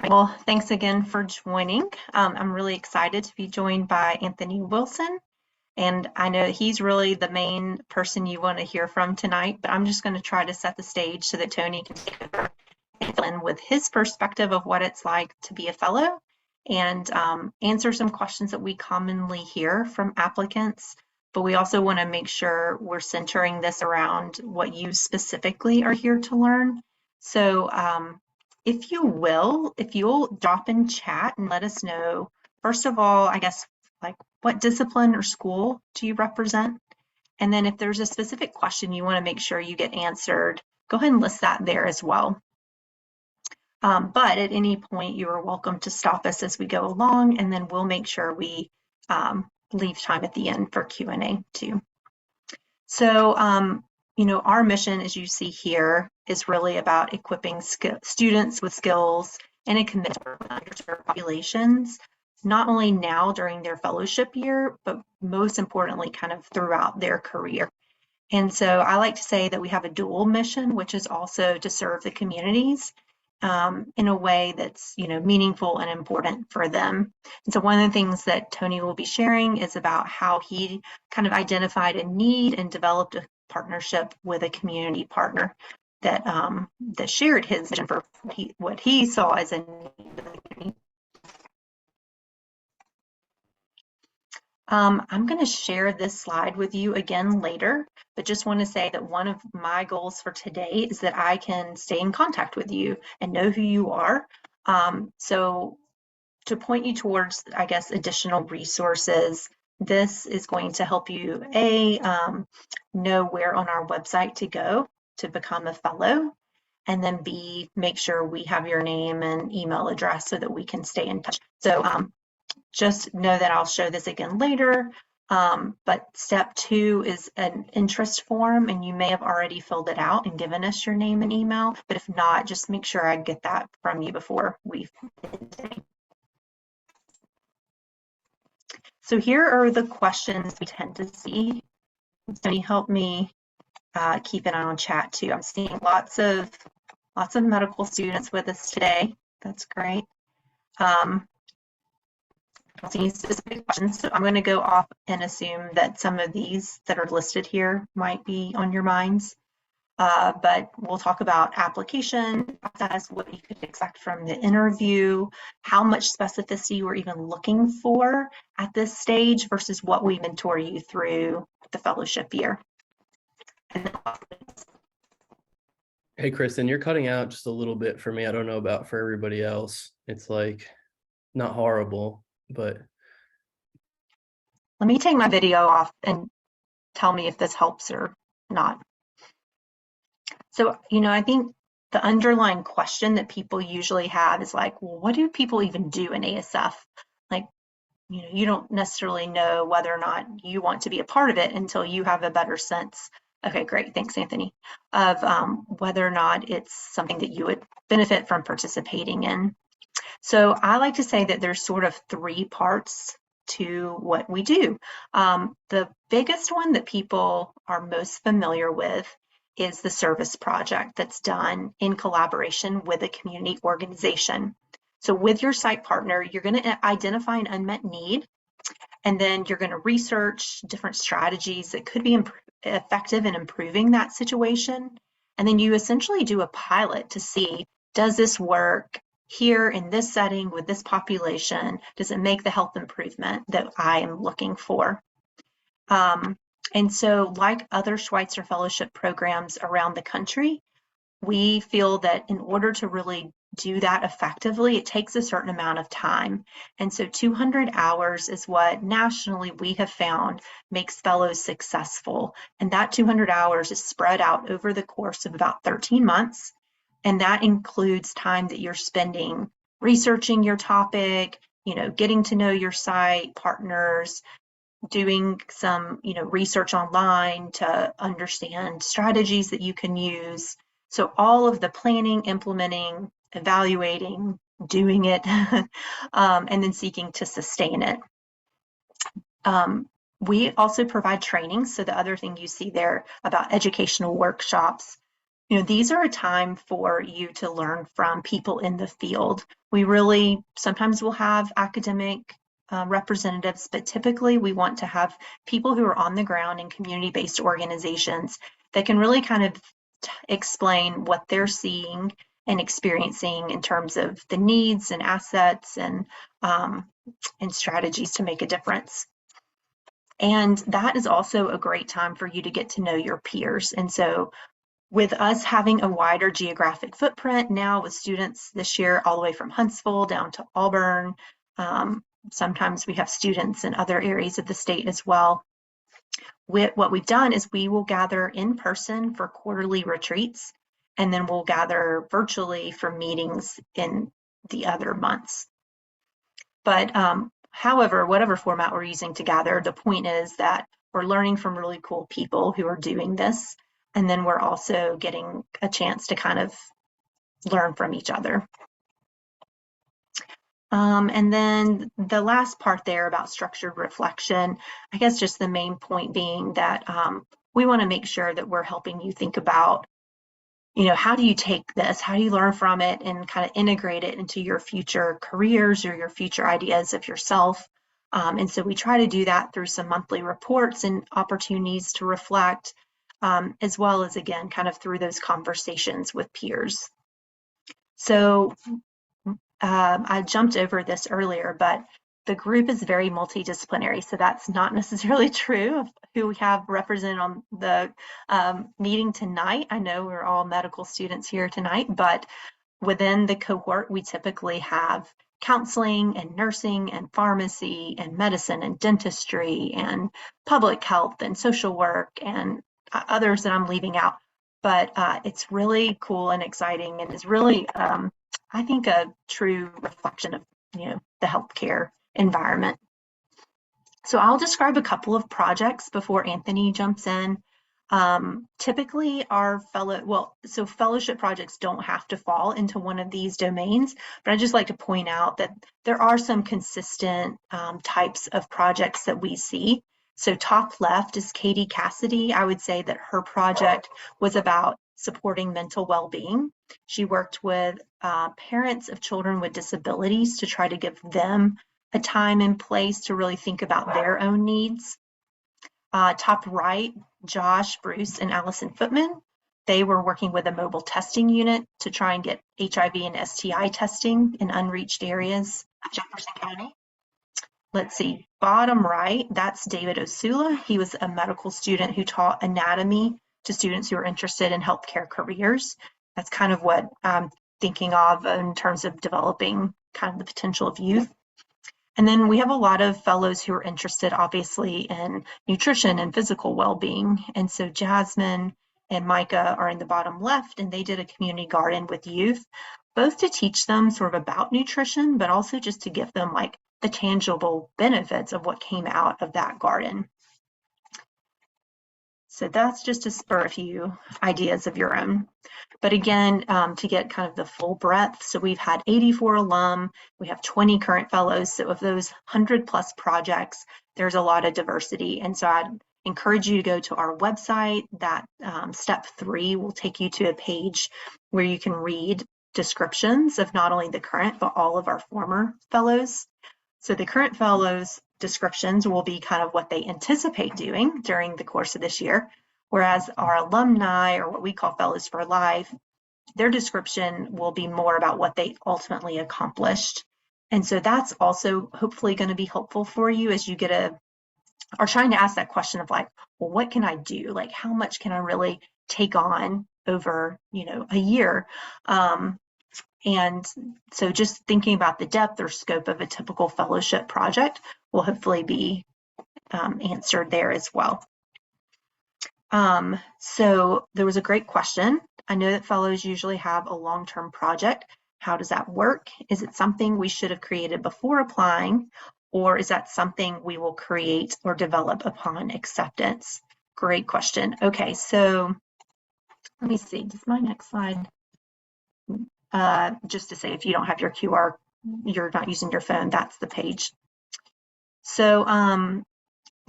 Well, thanks again for joining. I'm really excited to be joined by Anthony Wilson, and I know he's really the main person you want to hear from tonight, but I'm just going to try to set the stage so that Tony can take over and fill in with his perspective of what it's like to be a fellow and answer some questions that we commonly hear from applicants. But we also want to make sure we're centering this around what you specifically are here to learn. So if you'll drop in chat and let us know, first of all, I guess, like what discipline or school do you represent? And then if there's a specific question you want to make sure you get answered, go ahead and list that there as well. But at any point, you are welcome to stop us as we go along, and then we'll make sure we leave time at the end for Q&A too. So, our mission, as you see here, is really about equipping students with skills and a commitment to underserved populations, not only now during their fellowship year, but most importantly, kind of throughout their career. And so I like to say that we have a dual mission, which is also to serve the communities in a way that's meaningful and important for them. And so one of the things that Tony will be sharing is about how he kind of identified a need and developed a partnership with a community partner that that shared his vision for what he saw as a need. I'm going to share this slide with you again later, but just want to say that one of my goals for today is that I can stay in contact with you and know who you are. So to point you towards, I guess, additional resources, this is going to help you, know where on our website to go to become a fellow, and then B, make sure we have your name and email address so that we can stay in touch. So just know that I'll show this again later, but step 2 is an interest form, and you may have already filled it out and given us your name and email, but if not, just make sure I get that from you before we finish. So here are the questions we tend to see. Tony, help me keep an eye on chat too. I'm seeing lots of medical students with us today. That's great. Seeing specific questions, so I'm going to go off and assume that some of these that are listed here might be on your minds, but we'll talk about application process, what you could expect from the interview, how much specificity we're even looking for at this stage versus what we mentor you through the fellowship year. Hey, Kristen, you're cutting out just a little bit for me. I don't know about for everybody else. It's like not horrible, but. Let me take my video off and tell me if this helps or not. So, I think the underlying question that people usually have is like, well, what do people even do in ASF? Like, you don't necessarily know whether or not you want to be a part of it until you have a better sense. Okay, great. Thanks, Anthony. Of whether or not it's something that you would benefit from participating in. So I like to say that there's sort of 3 parts to what we do. The biggest one that people are most familiar with is the service project that's done in collaboration with a community organization. So with your site partner, you're going to identify an unmet need, and then you're going to research different strategies that could be effective in improving that situation. And then you essentially do a pilot to see, does this work here in this setting with this population? Does it make the health improvement that I am looking for? And so, like other Schweitzer Fellowship programs around the country, we feel that in order to really do that effectively, it takes a certain amount of time. And so 200 hours is what nationally we have found makes fellows successful. And that 200 hours is spread out over the course of about 13 months. And that includes time that you're spending researching your topic, getting to know your site partners, doing some, research online to understand strategies that you can use. So all of the planning, implementing, evaluating, doing it, and then seeking to sustain it. We also provide training. So the other thing you see there about educational workshops, These are a time for you to learn from people in the field. We really sometimes will have academic representatives, but typically we want to have people who are on the ground in community-based organizations that can really kind of explain what they're seeing and experiencing in terms of the needs and assets and strategies to make a difference. And that is also a great time for you to get to know your peers. And so with us having a wider geographic footprint now with students this year all the way from Huntsville down to Auburn, sometimes we have students in other areas of the state as well. What we've done is we will gather in person for quarterly retreats, and then we'll gather virtually for meetings in the other months. But however, whatever format we're using to gather, the point is that we're learning from really cool people who are doing this. And then we're also getting a chance to kind of learn from each other. And then the last part there about structured reflection, I guess just the main point being that we want to make sure that we're helping you think about, how do you take this? How do you learn from it and kind of integrate it into your future careers or your future ideas of yourself? And so we try to do that through some monthly reports and opportunities to reflect, as well as, again, kind of through those conversations with peers. So I jumped over this earlier, but the group is very multidisciplinary. So that's not necessarily true of who we have represented on the meeting tonight. I know we're all medical students here tonight, but within the cohort, we typically have counseling and nursing and pharmacy and medicine and dentistry and public health and social work and others that I'm leaving out. But it's really cool and exciting and is really, I think, a true reflection of, the healthcare environment. So I'll describe a couple of projects before Anthony jumps in. Typically so fellowship projects don't have to fall into one of these domains, but I'd just like to point out that there are some consistent types of projects that we see. So top left is Katie Cassidy. I would say that her project was about supporting mental well-being. She worked with parents of children with disabilities to try to give them a time and place to really think about their own needs. Top right, Josh, Bruce, and Allison Footman. They were working with a mobile testing unit to try and get HIV and STI testing in unreached areas of Jefferson County. Let's see, bottom right, that's David Osula. He was a medical student who taught anatomy to students who are interested in healthcare careers. That's kind of what I'm thinking of in terms of developing kind of the potential of youth. And then we have a lot of fellows who are interested, obviously, in nutrition and physical well-being. And so Jasmine and Micah are in the bottom left, and they did a community garden with youth, both to teach them sort of about nutrition, but also just to give them like the tangible benefits of what came out of that garden. So that's just to spur a few ideas of your own. But again, to get kind of the full breadth, so we've had 84 alum, we have 20 current fellows. So of those 100+ projects, there's a lot of diversity. And so I'd encourage you to go to our website. That step 3 will take you to a page where you can read descriptions of not only the current, but all of our former fellows. So the current fellows descriptions will be kind of what they anticipate doing during the course of this year, whereas our alumni, or what we call Fellows for Life, their description will be more about what they ultimately accomplished. And so that's also hopefully going to be helpful for you as you are trying to ask that question of like, well, what can I do? Like, how much can I really take on over, a year? And so just thinking about the depth or scope of a typical fellowship project will hopefully be answered there as well. So there was a great question. I know that fellows usually have a long-term project. How does that work? Is it something we should have created before applying, or is that something we will create or develop upon acceptance? Great question. Okay, so let me see, does my next slide, just to say if you don't have your QR, you're not using your phone, that's the page. So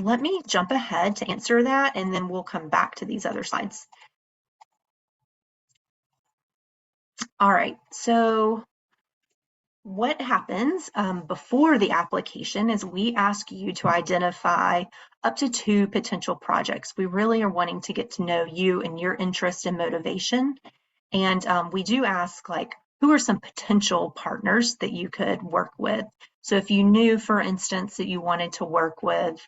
let me jump ahead to answer that, and then we'll come back to these other slides. All right, so what happens before the application is we ask you to identify up to 2 potential projects. We really are wanting to get to know you and your interest and motivation. And we do ask, like, who are some potential partners that you could work with? So if you knew, for instance, that you wanted to work with,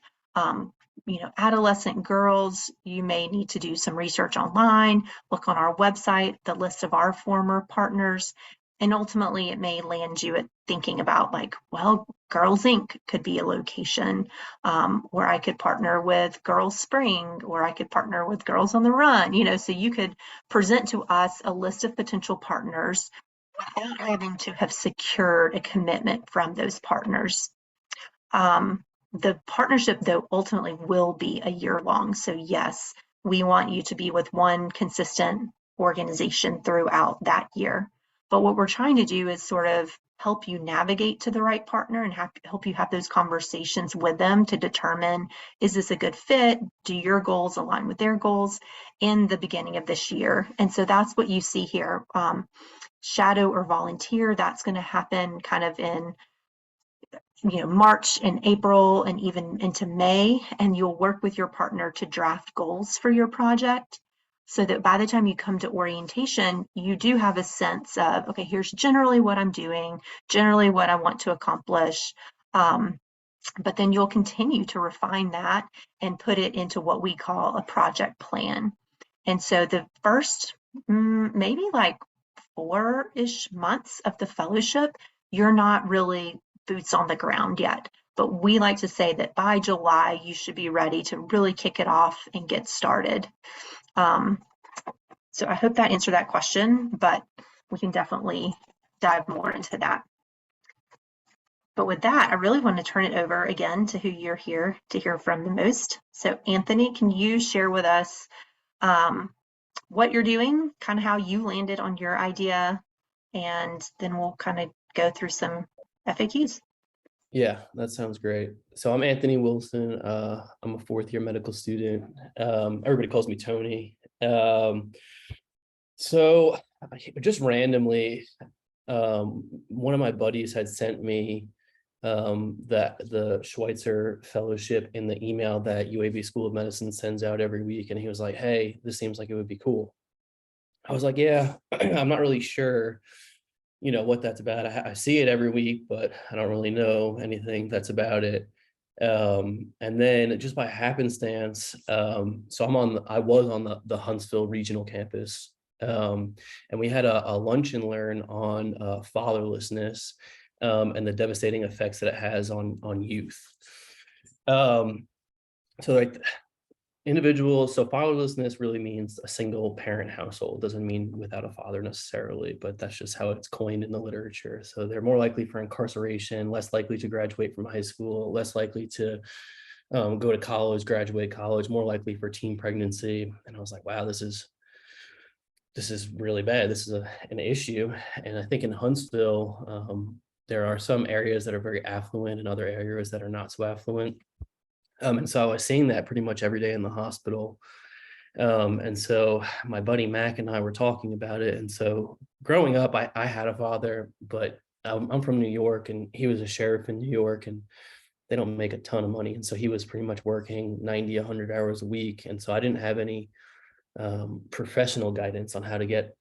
adolescent girls, you may need to do some research online, look on our website, the list of our former partners, and ultimately it may land you at thinking about, like, well, Girls Inc. could be a location where I could partner with Girls Spring, or I could partner with Girls on the Run, so you could present to us a list of potential partners without having to have secured a commitment from those partners. The partnership, though, ultimately will be a year long. So yes, we want you to be with one consistent organization throughout that year. But what we're trying to do is sort of help you navigate to the right partner and help you have those conversations with them to determine, is this a good fit? Do your goals align with their goals in the beginning of this year? And so that's what you see here. Shadow or volunteer, that's going to happen kind of in March and April and even into May, and you'll work with your partner to draft goals for your project so that by the time you come to orientation, you do have a sense of, okay, here's generally what I'm doing, generally what I want to accomplish. But then you'll continue to refine that and put it into what we call a project plan. And so the first maybe like 4-ish months of the fellowship, you're not really boots on the ground yet. But we like to say that by July, you should be ready to really kick it off and get started. So I hope that answered that question, but we can definitely dive more into that. But with that, I really want to turn it over again to who you're here to hear from the most. So Anthony, can you share with us what you're doing, kind of how you landed on your idea, and then we'll kind of go through some FAQs. Yeah, that sounds great. So I'm Anthony Wilson. I'm a 4th-year medical student. Everybody calls me Tony. So just randomly, one of my buddies had sent me the Schweitzer Fellowship in the email that UAB School of Medicine sends out every week. And he was like, hey, this seems like it would be cool. I was like, yeah, I'm not really sure, what that's about. I see it every week, but I don't really know anything that's about it. And then just by happenstance, so I was on the Huntsville regional campus. And we had a lunch and learn on fatherlessness and the devastating effects that it has on youth. So like individuals, so fatherlessness really means a single parent household. Doesn't mean without a father necessarily, but that's just how it's coined in the literature. So they're more likely for incarceration, less likely to graduate from high school, less likely to go to college, graduate college, more likely for teen pregnancy. And I was like, wow, this is really bad. This is an issue. And I think in Huntsville, there are some areas that are very affluent and other areas that are not so affluent. And so I was seeing that pretty much every day in the hospital. And so my buddy Mac and I were talking about it. And so growing up, I had a father, but I'm from New York, and he was a sheriff in New York, and they don't make a ton of money. And so he was pretty much working 90, 100 hours a week. And so I didn't have any professional guidance on how to get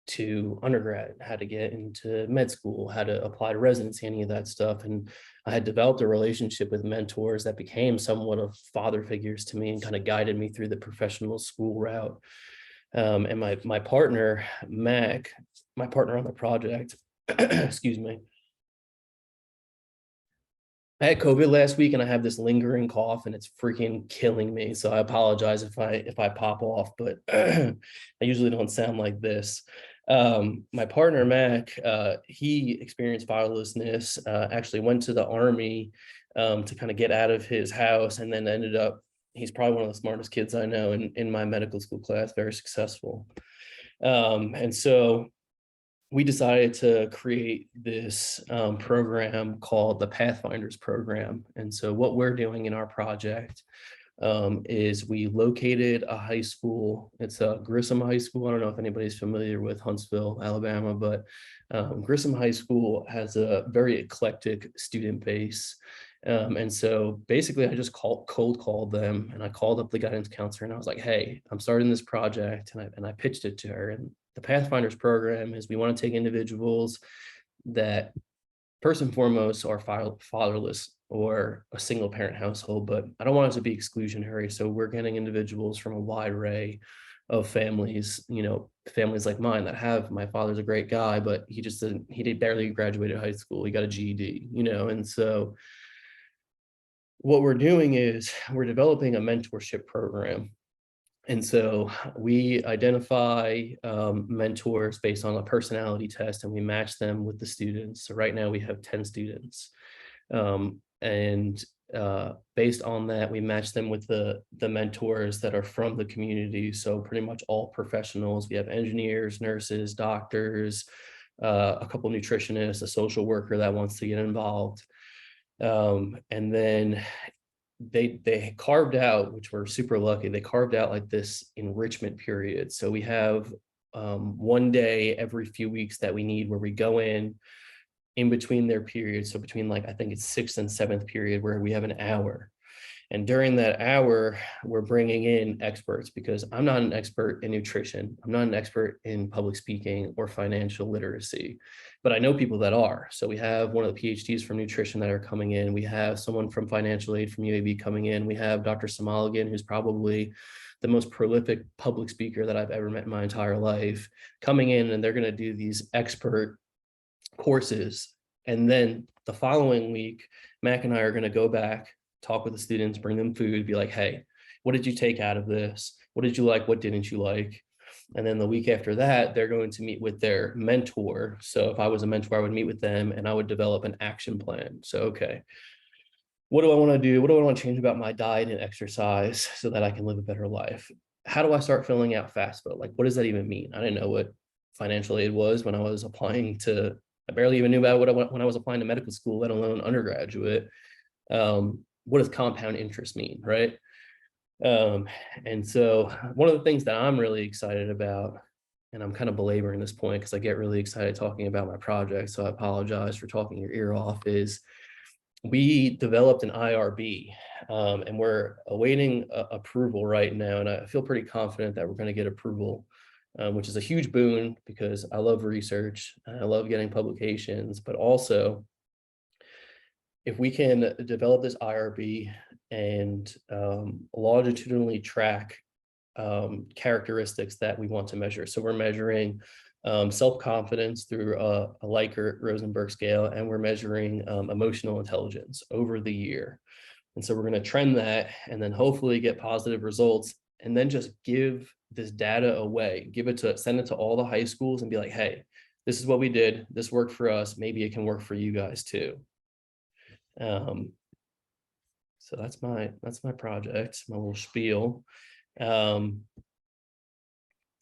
to undergrad, how to get into med school, how to apply to residency, any of that stuff. And I had developed a relationship with mentors that became somewhat of father figures to me and kind of guided me through the professional school route. And my partner, Mac, my partner on the project, excuse me, I had COVID last week and I have this lingering cough and it's freaking killing me. So I apologize if I pop off, but I usually don't sound like this. My partner, Mac, he experienced fatherlessness, actually went to the Army to kind of get out of his house, and then ended up, he's probably one of the smartest kids I know in my medical school class, very successful. And so we decided to create this program called the Pathfinders program. And so what we're doing in our project, is we located a high school. It's a Grissom High School. I don't know if anybody's familiar with Huntsville, Alabama, but Grissom High School has a very eclectic student base. And so basically I just cold called them, and I called up the guidance counselor and I was like, hey, I'm starting this project, and I pitched it to her. And the Pathfinders program is we want to take individuals that first and foremost are fatherless or a single parent household, but I don't want it to be exclusionary. So we're getting individuals from a wide array of families, families like mine that have, my father's a great guy, but he did barely graduated high school. He got a GED, and so what we're doing is we're developing a mentorship program. And so we identify mentors based on a personality test, and we match them with the students. So right now we have 10 students. And based on that, we match them with the mentors that are from the community. So pretty much all professionals. We have engineers, nurses, doctors, a couple nutritionists, a social worker that wants to get involved. And then they carved out, which we're super lucky, they carved out like this enrichment period. So we have one day every few weeks that we need where we go in between their periods. So between, like, I think it's 6th and 7th period, where we have an hour. And during that hour, we're bringing in experts, because I'm not an expert in nutrition. I'm not an expert in public speaking or financial literacy, but I know people that are. So we have one of the PhDs from nutrition that are coming in. We have someone from financial aid from UAB coming in. We have Dr. Samaligan, who's probably the most prolific public speaker that I've ever met in my entire life, coming in, and they're going to do these expert courses. And then the following week, Mac and I are going to go back, talk with the students, bring them food, be like, hey, what did you take out of this? What did you like? What didn't you like? And then the week after that, they're going to meet with their mentor. So if I was a mentor, I would meet with them and I would develop an action plan. So, okay, what do I want to do? What do I want to change about my diet and exercise so that I can live a better life? How do I start filling out FAFSA? Like, what does that even mean? I didn't know what financial aid was when I was applying to, I barely even knew about when I was applying to medical school, let alone undergraduate. What does compound interest mean, right? And so one of the things that I'm really excited about, and I'm kind of belaboring this point because I get really excited talking about my project, so I apologize for talking your ear off, is we developed an IRB, and we're awaiting approval right now. And I feel pretty confident that we're going to get approval, which is a huge boon because I love research and I love getting publications, but also if we can develop this IRB and longitudinally track characteristics that we want to measure. So we're measuring self-confidence through a Likert-Rosenberg scale, and we're measuring emotional intelligence over the year. And so we're going to trend that and then hopefully get positive results, and then just give this data away, send it to all the high schools and be like, hey, this is what we did. This worked for us. Maybe it can work for you guys too. So that's my project, my little spiel.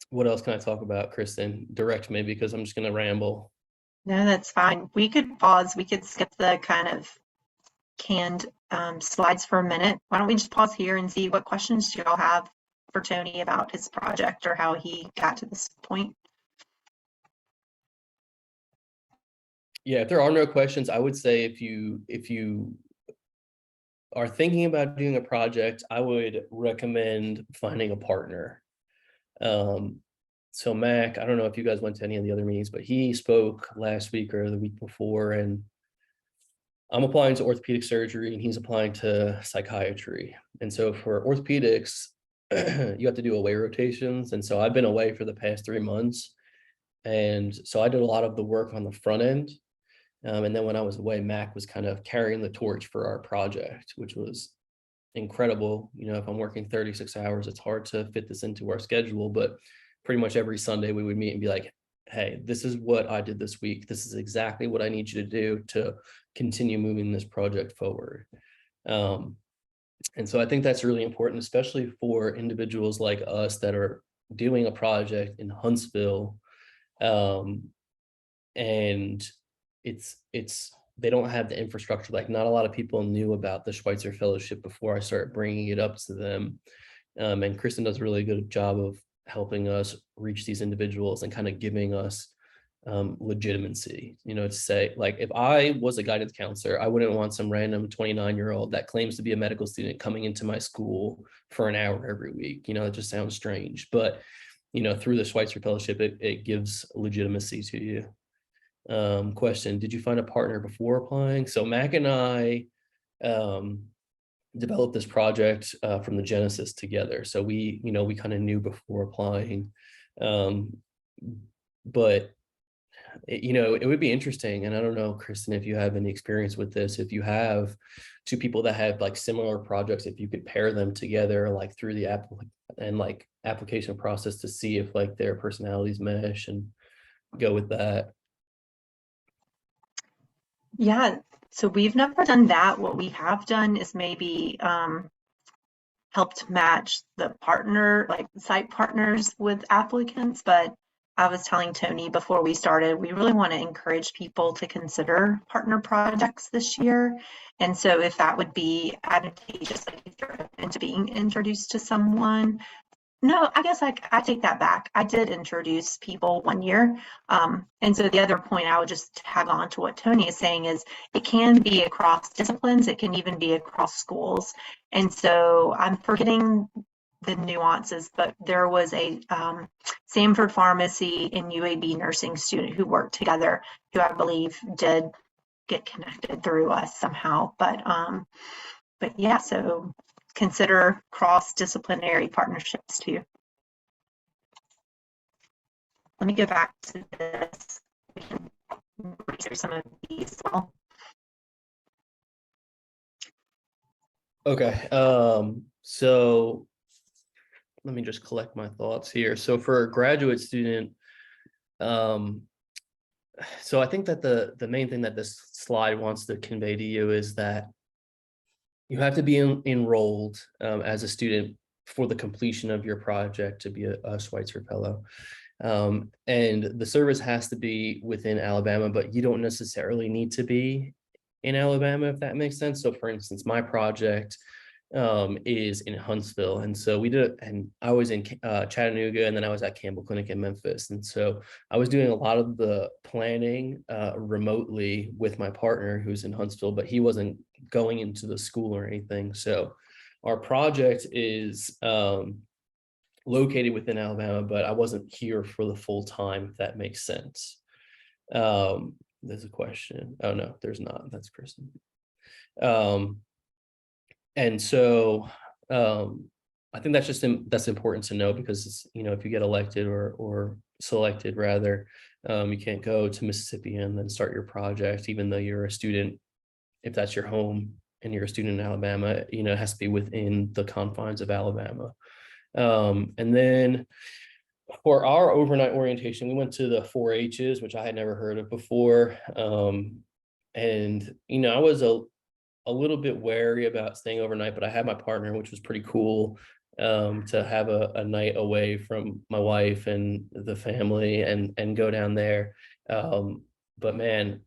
What else can I talk about, Kristen? Direct me, because I'm just going to ramble. No, that's fine. We could pause. We could skip the kind of canned slides for a minute. Why don't we just pause here and see what questions you all have for Tony about his project or how he got to this point? Yeah, if there are no questions, I would say if you are thinking about doing a project, I would recommend finding a partner. So Mac, I don't know if you guys went to any of the other meetings, but he spoke last week or the week before, and I'm applying to orthopedic surgery and he's applying to psychiatry. And so for orthopedics, you have to do away rotations. And so I've been away for the past 3 months. And so I did a lot of the work on the front end. And then when I was away, Mac was kind of carrying the torch for our project, which was incredible. If I'm working 36 hours, it's hard to fit this into our schedule, but pretty much every Sunday we would meet and be like, hey, this is what I did this week. This is exactly what I need you to do to continue moving this project forward. And so I think that's really important, especially for individuals like us that are doing a project in Huntsville. And it's they don't have the infrastructure. Like not a lot of people knew about the Schweitzer Fellowship before I started bringing it up to them. And Kristen does a really good job of helping us reach these individuals and kind of giving us legitimacy, to say, like, if I was a guidance counselor, I wouldn't want some random 29-year-old that claims to be a medical student coming into my school for an hour every week. It just sounds strange, but through the Schweitzer Fellowship, it gives legitimacy to you. Question: did you find a partner before applying? So Mac and I developed this project from the genesis together. So we kind of knew before applying, but it would be interesting. And I don't know, Kristen, if you have any experience with this, if you have two people that have like similar projects, if you could pair them together, like through the application process to see if like their personalities mesh and go with that. Yeah, so we've never done that. What we have done is maybe helped match the partner, like site partners with applicants. But I was telling Tony before we started, we really want to encourage people to consider partner projects this year. And so if that would be advantageous, like if you're open to being introduced to someone. No, I guess I take that back. I did introduce people one year. And so the other point I would just tag on to what Tony is saying is it can be across disciplines. It can even be across schools. And so I'm forgetting the nuances, but there was a Samford Pharmacy and UAB nursing student who worked together, who I believe did get connected through us somehow. But yeah, so consider cross-disciplinary partnerships too. Let me go back to this. We can research some of these as well. Okay, so let me just collect my thoughts here. So for a graduate student, so I think that the main thing that this slide wants to convey to you is that you have to be enrolled as a student for the completion of your project to be a Schweitzer Fellow. And the service has to be within Alabama, but you don't necessarily need to be in Alabama, if that makes sense. So for instance, my project is in Huntsville. And so we did, and I was in Chattanooga, and then I was at Campbell Clinic in Memphis. And so I was doing a lot of the planning remotely with my partner who's in Huntsville, but he wasn't going into the school or anything. So our project is located within Alabama, but I wasn't here for the full time, if that makes sense. There's a question. Oh no, there's not. That's Kristen. And so I think that's important to know, because if you get elected or selected rather, you can't go to Mississippi and then start your project, even though you're a student. If that's your home and you're a student in Alabama, it has to be within the confines of Alabama. And then for our overnight orientation, we went to the 4-H's, which I had never heard of before. And I was a little bit wary about staying overnight, but I had my partner, which was pretty cool, to have a night away from my wife and the family and go down there. But man,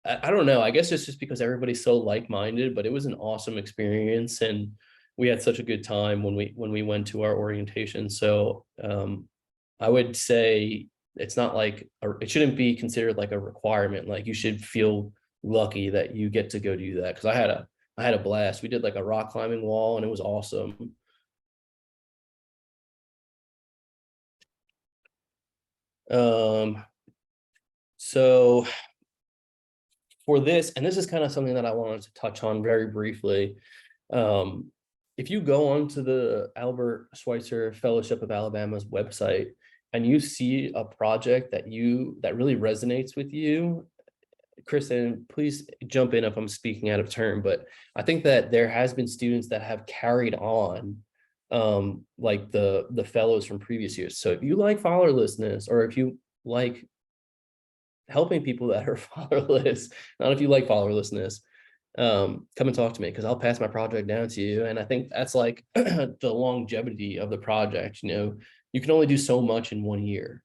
I don't know. I guess it's just because everybody's so like-minded, but it was an awesome experience, and we had such a good time when we went to our orientation. So I would say it's not like it shouldn't be considered like a requirement. Like you should feel lucky that you get to go do that, because I had a blast. We did like a rock climbing wall, and it was awesome. So for this, and this is kind of something that I wanted to touch on very briefly. If you go onto the Albert Schweitzer Fellowship of Alabama's website and you see a project that really resonates with you, Kristen, please jump in if I'm speaking out of turn, but I think that there has been students that have carried on like the fellows from previous years. So if you like fatherlessness, or if you like helping people that are fatherless, not if you like fatherlessness, come and talk to me, because I'll pass my project down to you. And I think that's like the longevity of the project. You can only do so much in 1 year.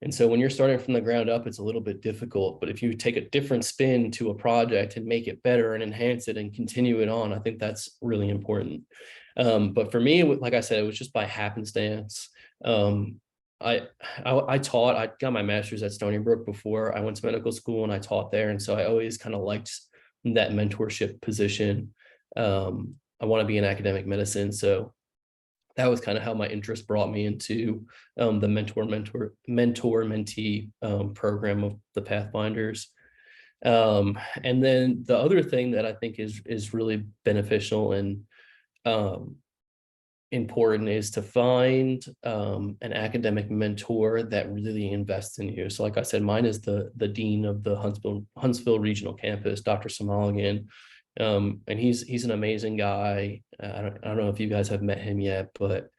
And so when you're starting from the ground up, it's a little bit difficult. But if you take a different spin to a project and make it better and enhance it and continue it on, I think that's really important. But for me, like I said, it was just by happenstance. I, I taught, I got my master's at Stony Brook before I went to medical school, and I taught there. And so I always kind of liked that mentorship position. I want to be in academic medicine. So that was kind of how my interest brought me into the mentor-mentee program of the Pathfinders. And then the other thing that I think is really beneficial and important is to find an academic mentor that really invests in you. So like I said, mine is the dean of the Huntsville Regional Campus, Dr. Samaligan. And he's an amazing guy. I don't know if you guys have met him yet, but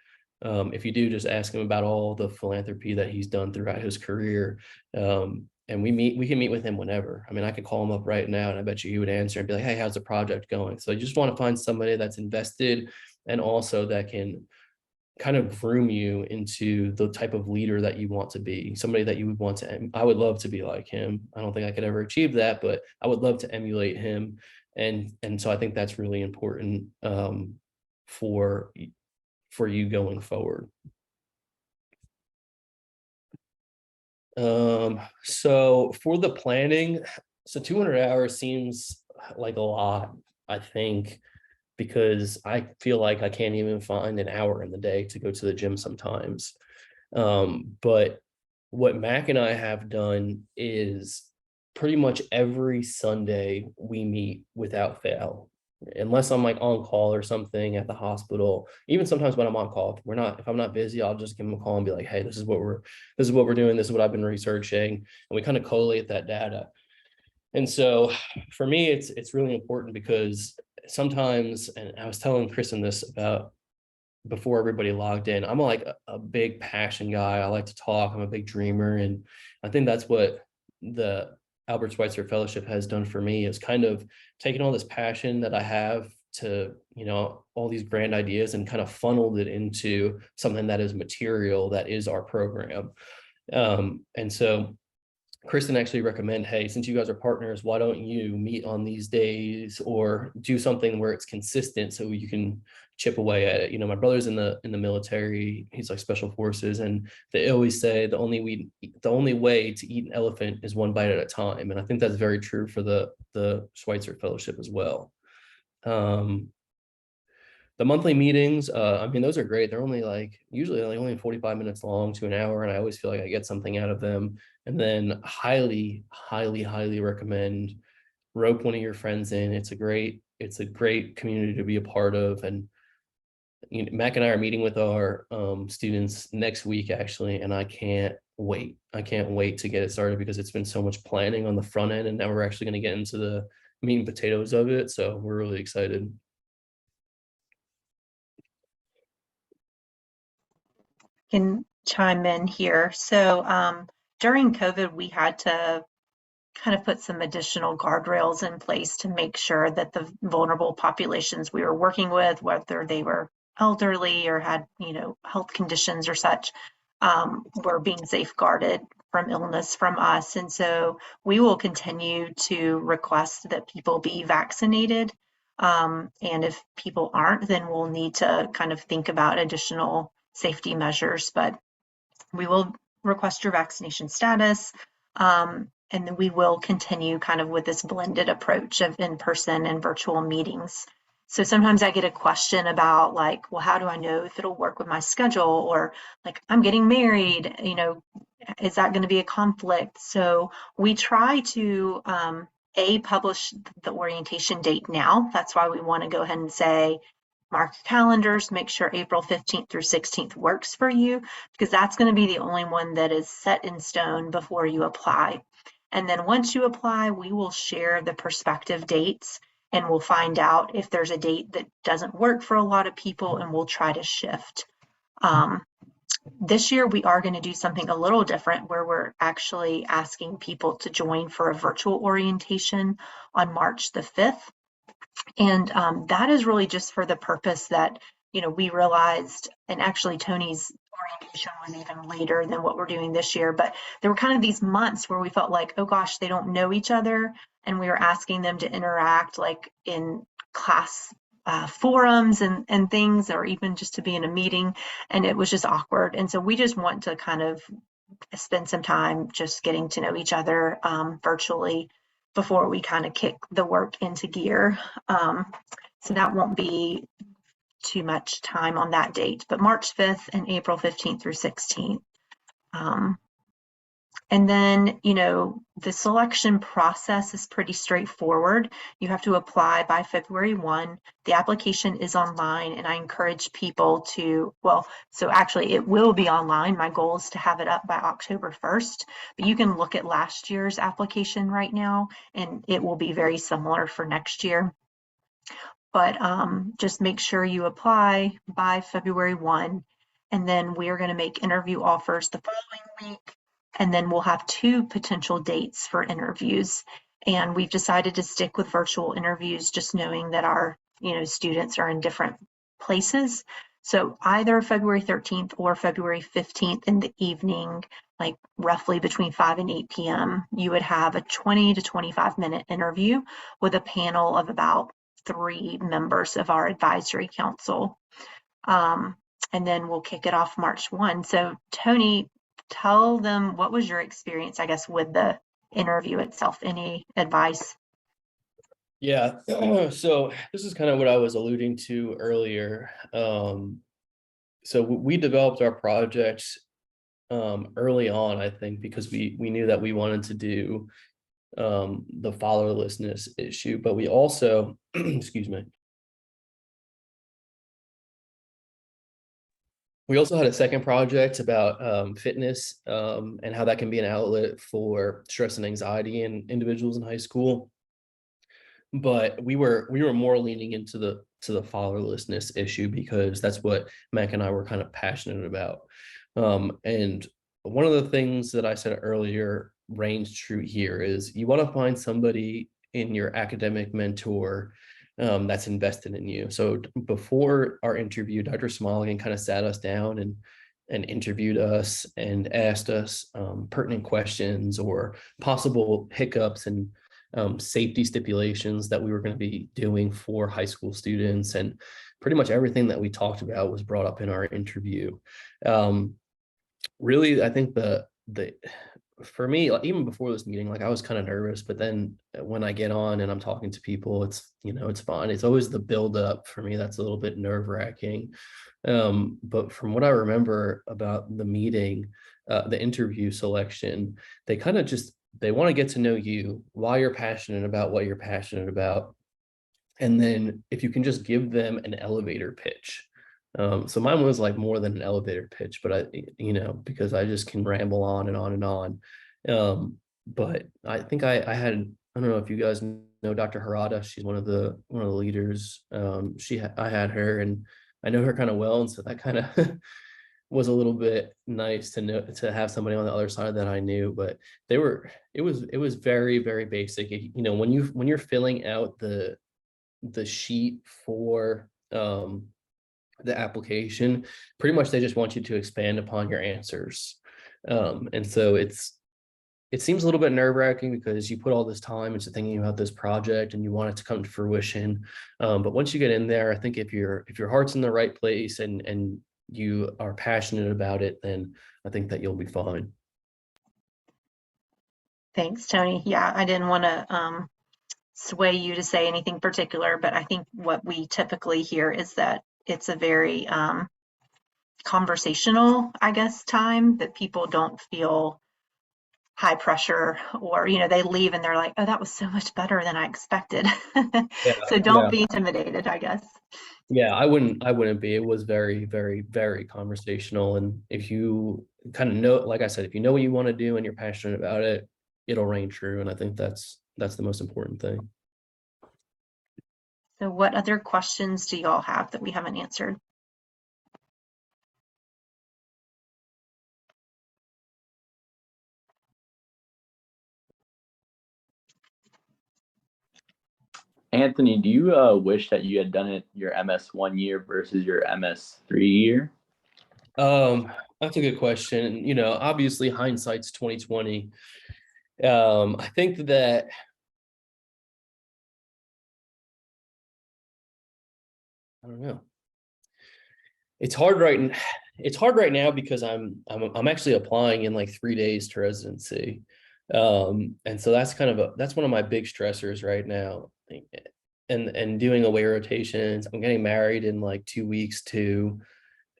if you do, just ask him about all the philanthropy that he's done throughout his career. And we can meet with him whenever. I mean, I could call him up right now, and I bet you he would answer and be like, hey, how's the project going? So you just want to find somebody that's invested, and also that can kind of groom you into the type of leader that you want to be, somebody that you would want to, I would love to be like him. I don't think I could ever achieve that, but I would love to emulate him. And so I think that's really important for you going forward. So for the planning, so 200 hours seems like a lot, I think, because I feel like I can't even find an hour in the day to go to the gym sometimes. But what Mac and I have done is pretty much every Sunday we meet without fail, unless I'm like on call or something at the hospital. Even sometimes when I'm on call, if I'm not busy, I'll just give them a call and be like, hey, this is what we're doing. This is what I've been researching. And we kind of collate that data. And so for me, it's really important, because sometimes, and I was telling Kristen this about before everybody logged in, I'm like a big passion guy. I like to talk. I'm a big dreamer. And I think that's what the Albert Schweitzer Fellowship has done for me, is kind of taking all this passion that I have to, all these grand ideas, and kind of funneled it into something that is material, that is our program. And so Kristen actually recommend, hey, since you guys are partners, why don't you meet on these days, or do something where it's consistent so you can chip away at it. My brother's in the military. He's like special forces, and they always say the only way to eat an elephant is one bite at a time. And I think that's very true for the Schweitzer Fellowship as well. The monthly meetings, I mean, those are great. They're usually only 45 minutes long to an hour, and I always feel like I get something out of them. And then highly, highly, highly recommend rope one of your friends in. It's a great community to be a part of. And Mac and I are meeting with our students next week, actually, and I can't wait. I can't wait to get it started, because it's been so much planning on the front end, and now we're actually going to get into the meat and potatoes of it. So we're really excited. Can chime in here. So during COVID, we had to kind of put some additional guardrails in place to make sure that the vulnerable populations we were working with, whether they were elderly or had, health conditions or such, were being safeguarded from illness from us. And so we will continue to request that people be vaccinated. And if people aren't, then we'll need to kind of think about additional safety measures, but we will request your vaccination status. And then we will continue kind of with this blended approach of in-person and virtual meetings. So sometimes I get a question about like, well, how do I know if it'll work with my schedule? Or like, I'm getting married, is that going to be a conflict? So we try to publish the orientation date now. That's why we want to go ahead and say, mark your calendars, make sure April 15th through 16th works for you, because that's going to be the only one that is set in stone before you apply. And then once you apply, we will share the prospective dates, and we'll find out if there's a date that doesn't work for a lot of people, and we'll try to shift. This year, we are going to do something a little different, where we're actually asking people to join for a virtual orientation on March the 5th. And that is really just for the purpose that we realized, and actually Tony's orientation was even later than what we're doing this year, but there were kind of these months where we felt like, oh gosh, they don't know each other. And we were asking them to interact like in class forums and things, or even just to be in a meeting. And it was just awkward. And so we just want to kind of spend some time just getting to know each other virtually before we kind of kick the work into gear. So that won't be too much time on that date, but March 5th and April 15th through 16th. And then, the selection process is pretty straightforward. You have to apply by February 1. The application is online, and I encourage people to, so actually it will be online. My goal is to have it up by October 1st, but you can look at last year's application right now, and it will be very similar for next year. But just make sure you apply by February 1, and then we are going to make interview offers the following week. And then we'll have 2 potential dates for interviews. And we've decided to stick with virtual interviews, just knowing that our, students are in different places. So either February 13th or February 15th in the evening, like roughly between 5 and 8 p.m., you would have a 20 to 25-minute interview with a panel of about 3 members of our advisory council. And then we'll kick it off March 1. So Tony, tell them, what was your experience, I guess, with the interview itself? Any advice? Yeah, so this is kind of what I was alluding to earlier. So we developed our projects early on, I think, because we knew that we wanted to do the followerlessness issue, but we also, excuse me, we also had a second project about fitness and how that can be an outlet for stress and anxiety in individuals in high school. But we were more leaning into the followerlessness issue because that's what Mac and I were kind of passionate about. And one of the things that I said earlier reigns true here is you want to find somebody in your academic mentor that's invested in you. So before our interview, Dr. Smoligan kind of sat us down and interviewed us and asked us pertinent questions or possible hiccups and safety stipulations that we were going to be doing for high school students. And pretty much everything that we talked about was brought up in our interview. Really, I think for me, even before this meeting, like I was kind of nervous, but then when I get on and I'm talking to people, it's, it's fun. It's always the build up for me that's a little bit nerve wracking. But from what I remember about the meeting, the interview selection, they kind of they want to get to know you, why you're passionate about what you're passionate about. And then if you can just give them an elevator pitch. So mine was like more than an elevator pitch, but because I just can ramble on and on and on. But I think I had, I don't know if you guys know Dr. Harada. She's one of the leaders. I had her, and I know her kind of well, and so that kind of was a little bit nice to know, to have somebody on the other side that I knew. But it was very, very basic. When you're filling out the sheet for the application, pretty much they just want you to expand upon your answers. And so it seems a little bit nerve-wracking because you put all this time into thinking about this project and you want it to come to fruition. But once you get in there, I think if your heart's in the right place and you are passionate about it, then I think that you'll be fine. Thanks, Tony. Yeah, I didn't want to sway you to say anything particular, but I think what we typically hear is that it's a very conversational, I guess, time that people don't feel high pressure, or they leave and they're like, oh, that was so much better than I expected. Yeah, So don't be intimidated, I guess. Yeah, I wouldn't be. It was very, very, very conversational. And if you kind of know, like I said, if you know what you want to do and you're passionate about it, it'll reign true. And I think that's the most important thing. So what other questions do y'all have that we haven't answered? Anthony, do you wish that you had done it your MS 1 year versus your MS 3 year? That's a good question. You know, obviously hindsight's 2020. I think that I don't know. It's hard it's hard right now because I'm actually applying in like 3 days to residency. And so that's kind of that's one of my big stressors right now. And doing away rotations. I'm getting married in like 2 weeks too.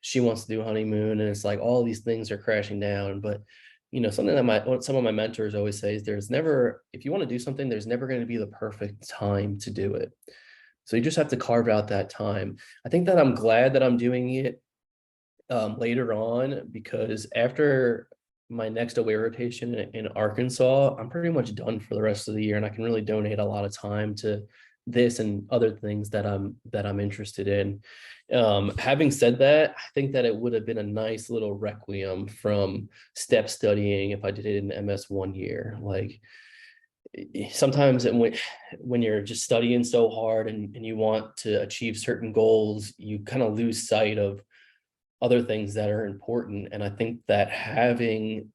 She wants to do a honeymoon, and it's like all these things are crashing down. But you know, something that some of my mentors always say is there's never, if you want to do something, there's never going to be the perfect time to do it. So you just have to carve out that time. I think that I'm glad that I'm doing it later on, because after my next away rotation in Arkansas, I'm pretty much done for the rest of the year, and I can really donate a lot of time to this and other things that I'm interested in. Having said that, I think that it would have been a nice little requiem from step studying if I did it in MS 1 year. Like sometimes when you're just studying so hard and you want to achieve certain goals, you kind of lose sight of other things that are important. And I think that having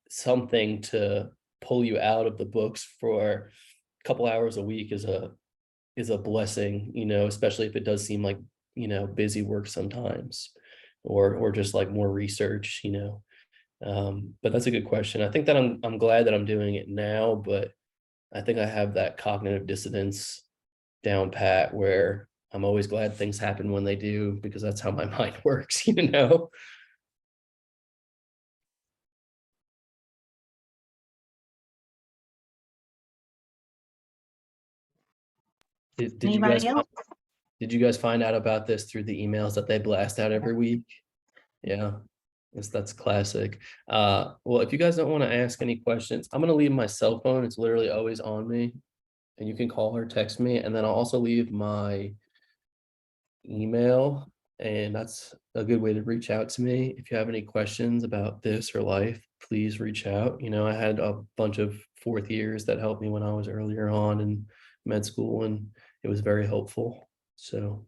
something to pull you out of the books for a couple hours a week is a blessing, you know, especially if it does seem like, you know, busy work sometimes, or just like more research, you know. But that's a good question. I think that I'm glad that I'm doing it now, but I think I have that cognitive dissonance down pat where I'm always glad things happen when they do, because that's how my mind works, you know? Did you guys Anybody else? did you guys find out about this through the emails that they blast out every week? Yeah, that's classic. Well, if you guys don't want to ask any questions, I'm gonna leave my cell phone. It's literally always on me, and you can call or text me, and then I'll also leave my email, and that's a good way to reach out to me. If you have any questions about this or life, please reach out. You know, I had a bunch of fourth years that helped me when I was earlier on in med school, and it was very helpful. So